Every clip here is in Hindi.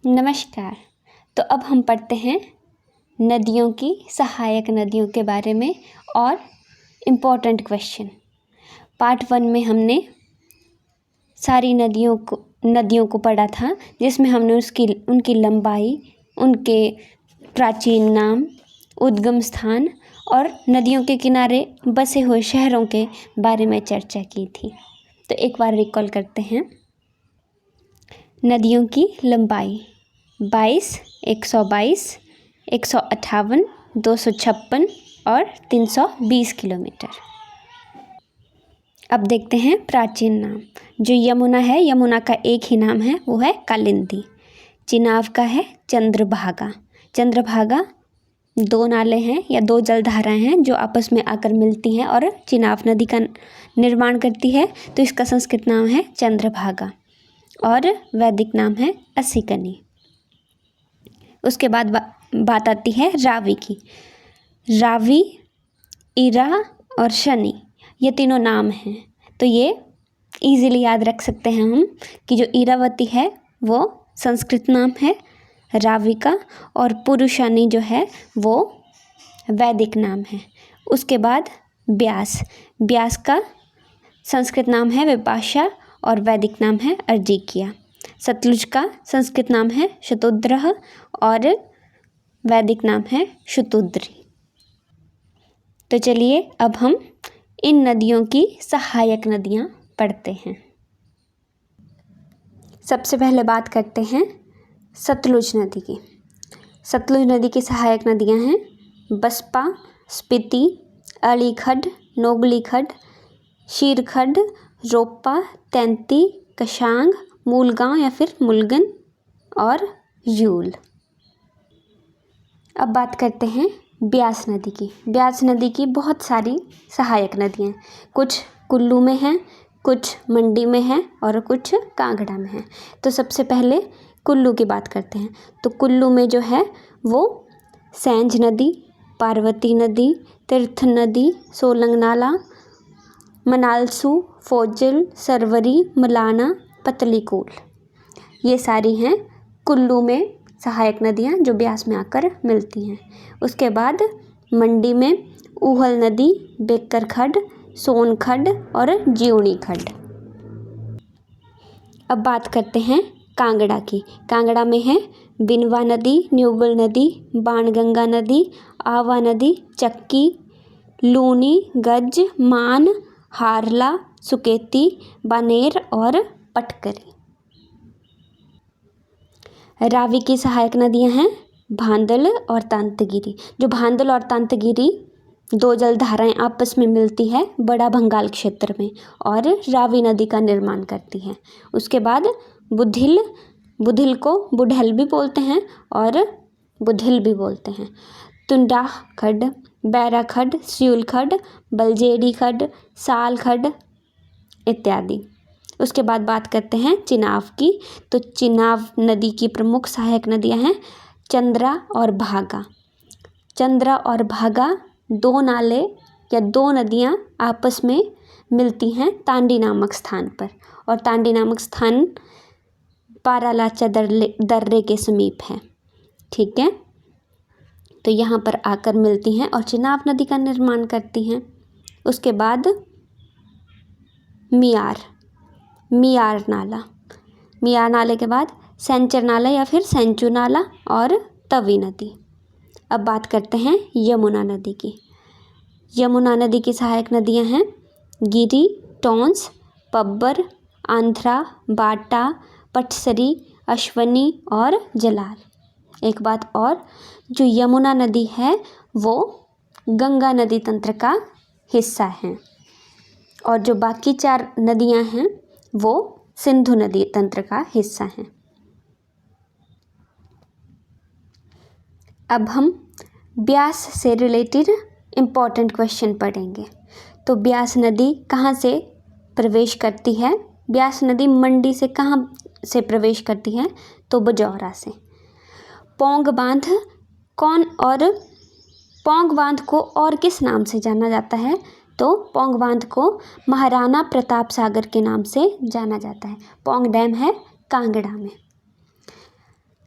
नमस्कार। तो अब हम पढ़ते हैं नदियों की सहायक नदियों के बारे में और इम्पोर्टेंट क्वेश्चन। पार्ट 1 में हमने सारी नदियों को पढ़ा था, जिसमें हमने उनकी लंबाई, उनके प्राचीन नाम, उद्गम स्थान और नदियों के किनारे बसे हुए शहरों के बारे में चर्चा की थी। तो एक बार रिकॉल करते हैं। नदियों की लंबाई 22, 122, 158, 256 और 320 किलोमीटर। अब देखते हैं प्राचीन नाम। जो यमुना है, यमुना का एक ही नाम है, वो है कालिंदी। चिनाब का है चंद्रभागा। चंद्रभागा 2 नाले हैं या 2 जलधाराएं हैं जो आपस में आकर मिलती हैं और चिनाब नदी का निर्माण करती है, तो इसका संस्कृत नाम है चंद्रभागा और वैदिक नाम है असिकनी। उसके बाद बात आती है रावी की। रावी, इरा और शनि, ये तीनों नाम हैं। तो ये इजीली याद रख सकते हैं हम कि जो इरावती है वो संस्कृत नाम है रावी का, और पुरुषानी जो है वो वैदिक नाम है। उसके बाद ब्यास, ब्यास का संस्कृत नाम है विपाशा और वैदिक नाम है अर्जिकिया। सतलुज का संस्कृत नाम है शतुद्रः और वैदिक नाम है शतुद्री। तो चलिए अब हम इन नदियों की सहायक नदियाँ पढ़ते हैं। सबसे पहले बात करते हैं सतलुज नदी की। सतलुज नदी की सहायक नदियाँ हैं बसपा, स्पीति, अलीखड्ड, नोगलीखड्ड, शीरखड्ड, रोप्पा, तैंती, कशांग, मूलगांव या फिर मुलगन और यूल। अब बात करते हैं ब्यास नदी की। ब्यास नदी की बहुत सारी सहायक नदियाँ, कुछ कुल्लू में हैं, कुछ मंडी में हैं और कुछ कांगड़ा में हैं। तो सबसे पहले कुल्लू की बात करते हैं। तो कुल्लू में जो है वो सैंज नदी, पार्वती नदी, तीर्थ नदी, सोलंग नाला, मनालसू, फोजिल, सरवरी, मलाना, पतलीकूल, ये सारी हैं कुल्लू में सहायक नदियाँ जो ब्यास में आकर मिलती हैं। उसके बाद मंडी में ऊहल नदी, बेकर खड्ड, सोन खड्ड और जीवनी खड्ड। अब बात करते हैं कांगड़ा की। कांगड़ा में है बिनवा नदी, न्यूबल नदी, बाणगंगा नदी, आवा नदी, चक्की, लूनी, गज, मान, हारला, सुकेती, बानेर और पटकरी। रावी की सहायक नदियां हैं भांदल और तांतगिरी। जो भांदल और तांतगिरी 2 जलधाराएं आपस में मिलती है बड़ा भंगाल क्षेत्र में और रावी नदी का निर्माण करती है। उसके बाद बुधिल, बुधिल को बुढ़ल भी बोलते हैं और बुधिल भी बोलते हैं। तुंडाह खड्ड, बैरा खड्ड, स्यूल खड्ड, बलजेड़ी खड्ड, साल खड्ड इत्यादि। उसके बाद बात करते हैं चिनाब की। तो चिनाब नदी की प्रमुख सहायक नदियां हैं चंद्रा और भागा। चंद्रा और भागा 2 नाले या 2 नदियां आपस में मिलती हैं तांडी नामक स्थान पर, और तांडी नामक स्थान पारालाचा दर्रे के समीप है। ठीक है, तो यहाँ पर आकर मिलती हैं और चिनाब नदी का निर्माण करती हैं। उसके बाद मियार नाला, मियार नाले के बाद सेंचर नाला या फिर सेंचू नाला और तवी नदी। अब बात करते हैं यमुना नदी की। यमुना नदी की सहायक नदियां हैं गिरी, टोंस, पब्बर, आंध्रा, बाटा, पटसरी, अश्वनी और जलाल। एक बात और, जो यमुना नदी है वो गंगा नदी तंत्र का हिस्सा है और जो बाकी 4 नदियां हैं वो सिंधु नदी तंत्र का हिस्सा हैं। अब हम ब्यास से रिलेटेड इम्पॉर्टेंट क्वेश्चन पढ़ेंगे। तो ब्यास नदी कहाँ से प्रवेश करती है? ब्यास नदी मंडी से कहाँ से प्रवेश करती है? तो बजौरा से। पौंग बांध पौंग बांध को और किस नाम से जाना जाता है? तो पौंग बांध को महाराणा प्रताप सागर के नाम से जाना जाता है। पौंग डैम है कांगड़ा में।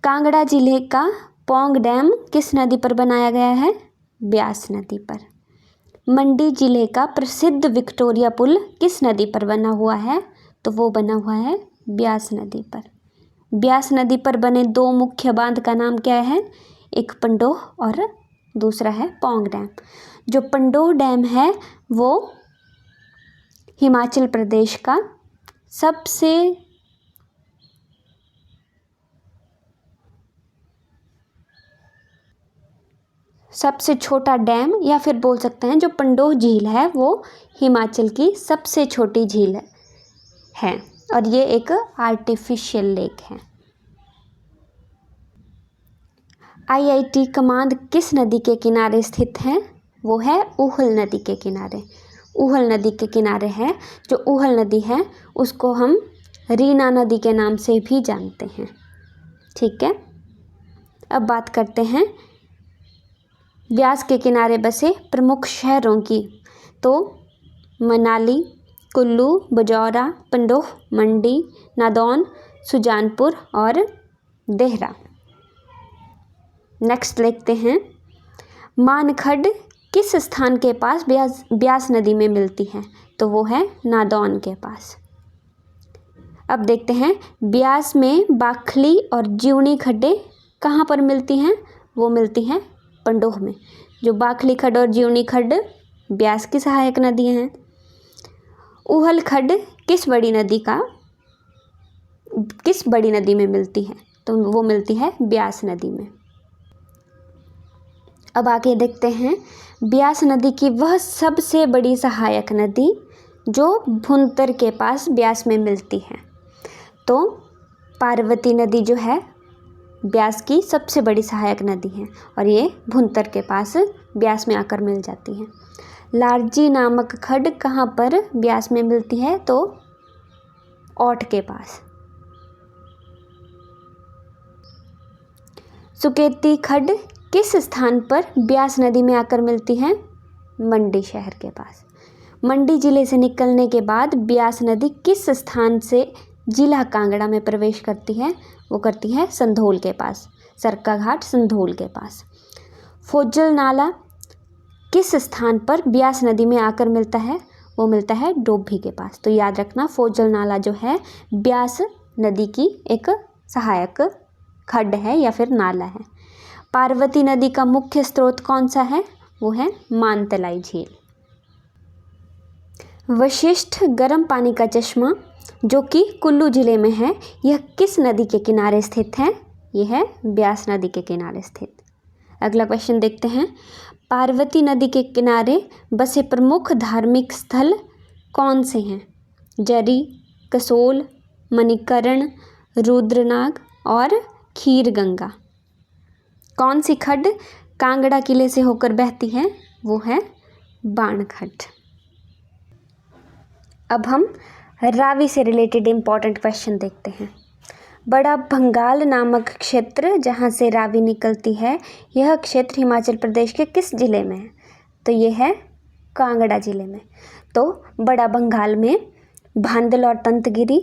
कांगड़ा जिले का पौंग डैम किस नदी पर बनाया गया है? ब्यास नदी पर। मंडी जिले का प्रसिद्ध विक्टोरिया पुल किस नदी पर बना हुआ है? तो वो बना हुआ है ब्यास नदी पर। ब्यास नदी पर बने दो मुख्य बांध का नाम क्या है? एक पंडोह और दूसरा है पौंग डैम। जो पंडोह डैम है वो हिमाचल प्रदेश का सबसे छोटा डैम, या फिर बोल सकते हैं जो पंडोह झील है वो हिमाचल की सबसे छोटी झील है और ये एक आर्टिफिशियल लेक है। IIT कमांद किस नदी के किनारे स्थित है? वो है ऊहल नदी के किनारे। ऊहल नदी के किनारे है। जो ऊहल नदी है उसको हम रीना नदी के नाम से भी जानते हैं। ठीक है, अब बात करते हैं ब्यास के किनारे बसे प्रमुख शहरों की। तो मनाली, कुल्लू, बजौरा, पंडोह, मंडी, नादौन, सुजानपुर और देहरा। नेक्स्ट देखते हैं मानखड किस स्थान के पास ब्यास नदी में मिलती है? तो वो है नादौन के पास। अब देखते हैं ब्यास में बाखली और जीवनी खड्डें कहाँ पर मिलती हैं? वो मिलती हैं पंडोह में। जो बाखली खड्ड और जीवनी खड्ड ब्यास की सहायक नदी हैं। ऊहल खड्ड किस बड़ी नदी में मिलती है? तो वो मिलती है ब्यास नदी में। अब आगे देखते हैं ब्यास नदी की वह सबसे बड़ी सहायक नदी जो भुंतर के पास ब्यास में मिलती है। तो पार्वती नदी जो है ब्यास की सबसे बड़ी सहायक नदी है और ये भुंतर के पास ब्यास में आकर मिल जाती है। लारजी नामक खड्ड कहाँ पर ब्यास में मिलती है? तो औट के पास। सुकेती खड्ड किस स्थान पर ब्यास नदी में आकर मिलती है? मंडी शहर के पास। मंडी जिले से निकलने के बाद ब्यास नदी किस स्थान से जिला कांगड़ा में प्रवेश करती है? वो करती है संधोल के पास, सरका घाट संधोल के पास। फोजल नाला किस स्थान पर ब्यास नदी में आकर मिलता है? वो मिलता है डोभी के पास। तो याद रखना फोजल नाला जो है ब्यास नदी की एक सहायक खड्ड है या फिर नाला है। पार्वती नदी का मुख्य स्रोत कौन सा है? वो है मानतलाई झील। वशिष्ठ गर्म पानी का चश्मा जो कि कुल्लू जिले में है, यह किस नदी के किनारे स्थित है? यह है ब्यास नदी के किनारे स्थित। अगला क्वेश्चन देखते हैं पार्वती नदी के किनारे बसे प्रमुख धार्मिक स्थल कौन से हैं? जरी, कसोल, मणिकर्ण, रुद्रनाग और खीरगंगा। कौन सी खड्ड कांगड़ा किले से होकर बहती है? वो है बाणखड्ड। अब हम रावी से रिलेटेड इम्पॉर्टेंट क्वेश्चन देखते हैं। बड़ा भंगाल नामक क्षेत्र जहाँ से रावी निकलती है, यह क्षेत्र हिमाचल प्रदेश के किस जिले में है? तो ये है कांगड़ा जिले में। तो बड़ा भंगाल में भांदल और तंतगिरी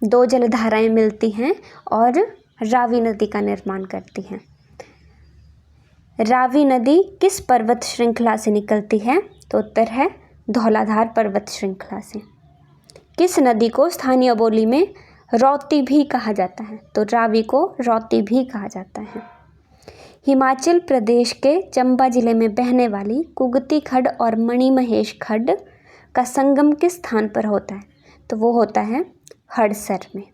दो जलधाराएं मिलती हैं और रावी नदी का निर्माण करती हैं। रावी नदी किस पर्वत श्रृंखला से निकलती है? तो उत्तर है धौलाधार पर्वत श्रृंखला से। किस नदी को स्थानीय बोली में रौती भी कहा जाता है? तो रावी को रौती भी कहा जाता है। हिमाचल प्रदेश के चंबा जिले में बहने वाली कुगती खड्ड और मणिमहेश खड्ड का संगम किस स्थान पर होता है? तो वो होता है हड़सर में।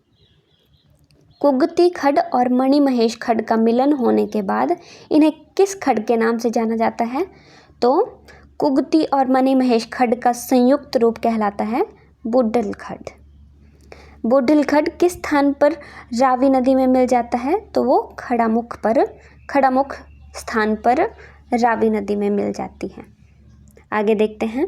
कुगती खड्ड और मणिमहेश खड्ड का मिलन होने के बाद इन्हें किस खड्ड के नाम से जाना जाता है? तो कुगती और मणिमहेश खड्ड का संयुक्त रूप कहलाता है बुड्ढल खड्ड। बुड्ढल खड्ड किस स्थान पर रावी नदी में मिल जाता है? तो वो खड़ामुख स्थान पर रावी नदी में मिल जाती है। आगे देखते हैं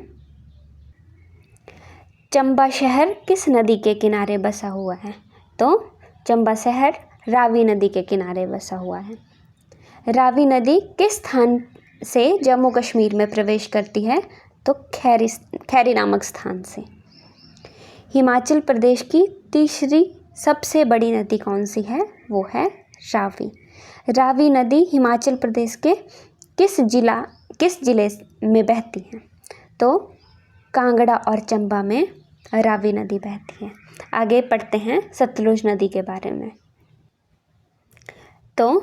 चंबा शहर किस नदी के किनारे बसा हुआ है? तो चंबा शहर रावी नदी के किनारे बसा हुआ है। रावी नदी किस स्थान से जम्मू कश्मीर में प्रवेश करती है? तो खैरी नामक स्थान से। हिमाचल प्रदेश की तीसरी सबसे बड़ी नदी कौन सी है? वो है रावी। रावी नदी हिमाचल प्रदेश के किस जिले में बहती है? तो कांगड़ा और चंबा में रावी नदी बहती है। आगे पढ़ते हैं सतलुज नदी के बारे में। तो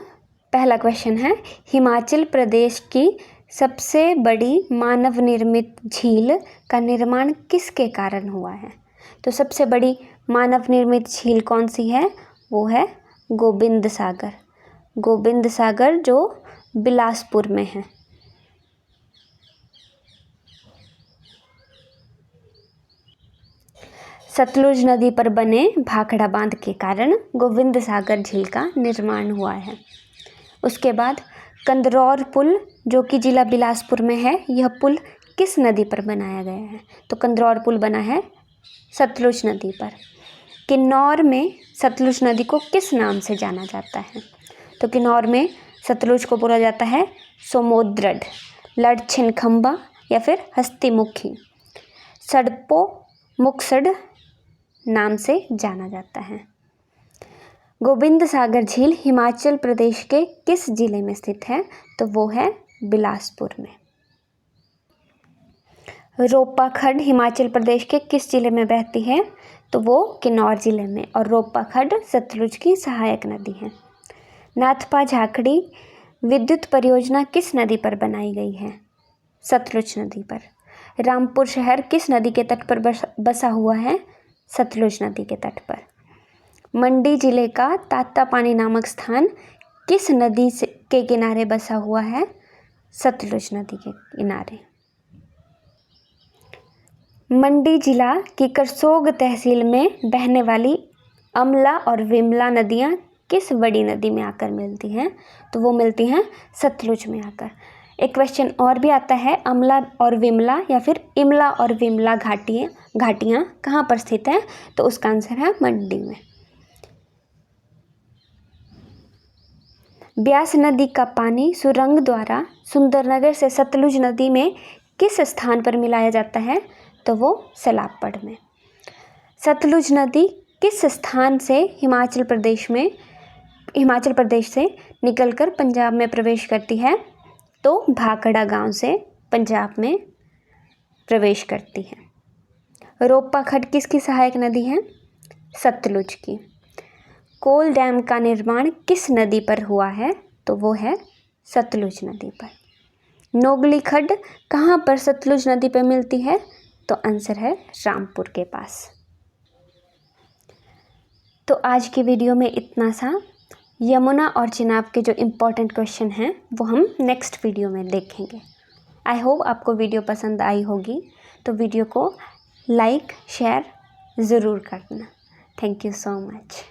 पहला क्वेश्चन है, हिमाचल प्रदेश की सबसे बड़ी मानव निर्मित झील का निर्माण किसके कारण हुआ है? तो सबसे बड़ी मानव निर्मित झील कौन सी है? वो है गोबिंद सागर। गोबिंद सागर जो बिलासपुर में है। सतलुज नदी पर बने भाखड़ा बांध के कारण गोविंद सागर झील का निर्माण हुआ है। उसके बाद कंदरौर पुल जो कि जिला बिलासपुर में है, यह पुल किस नदी पर बनाया गया है? तो कंदरौर पुल बना है सतलुज नदी पर। किन्नौर में सतलुज नदी को किस नाम से जाना जाता है? तो किन्नौर में सतलुज को बोला जाता है सोमोद्रड, लड़छिनखंबा या फिर हस्तीमुखी। सड़पो मुक्सड नाम से जाना जाता है। गोविंद सागर झील हिमाचल प्रदेश के किस जिले में स्थित है? तो वो है बिलासपुर में। रोपा खड्ड हिमाचल प्रदेश के किस जिले में बहती है? तो वो किन्नौर जिले में, और रोपा खड्ड सतलुज की सहायक नदी है। नाथपा झाखड़ी विद्युत परियोजना किस नदी पर बनाई गई है? सतलुज नदी पर। रामपुर शहर किस नदी के तट पर बसा हुआ है? सतलुज नदी के तट पर। मंडी जिले का तातापानी नामक स्थान किस नदी के किनारे बसा हुआ है? सतलुज नदी के किनारे। मंडी जिला की करसोग तहसील में बहने वाली अमला और विमला नदियाँ किस बड़ी नदी में आकर मिलती हैं? तो वो मिलती हैं सतलुज में आकर। एक क्वेश्चन और भी आता है, अमला और विमला या फिर इमला और विमला घाटियाँ कहाँ पर स्थित हैं? तो उसका आंसर है मंडी में। ब्यास नदी का पानी सुरंग द्वारा सुंदरनगर से सतलुज नदी में किस स्थान पर मिलाया जाता है? तो वो सलापड़ में। सतलुज नदी किस स्थान से हिमाचल प्रदेश से निकलकर पंजाब में प्रवेश करती है? तो भाखड़ा गांव से पंजाब में प्रवेश करती है। रोपा खड्ड किसकी सहायक नदी है? सतलुज की। कोल डैम का निर्माण किस नदी पर हुआ है? तो वो है सतलुज नदी पर। नोगली खड्ड कहाँ पर सतलुज नदी पर मिलती है? तो आंसर है रामपुर के पास। तो आज की वीडियो में इतना सा। यमुना और चिनाब के जो इम्पोर्टेंट क्वेश्चन हैं वो हम नेक्स्ट वीडियो में देखेंगे। आई होप आपको वीडियो पसंद आई होगी, तो वीडियो को लाइक शेयर ज़रूर करना। Thank you so much.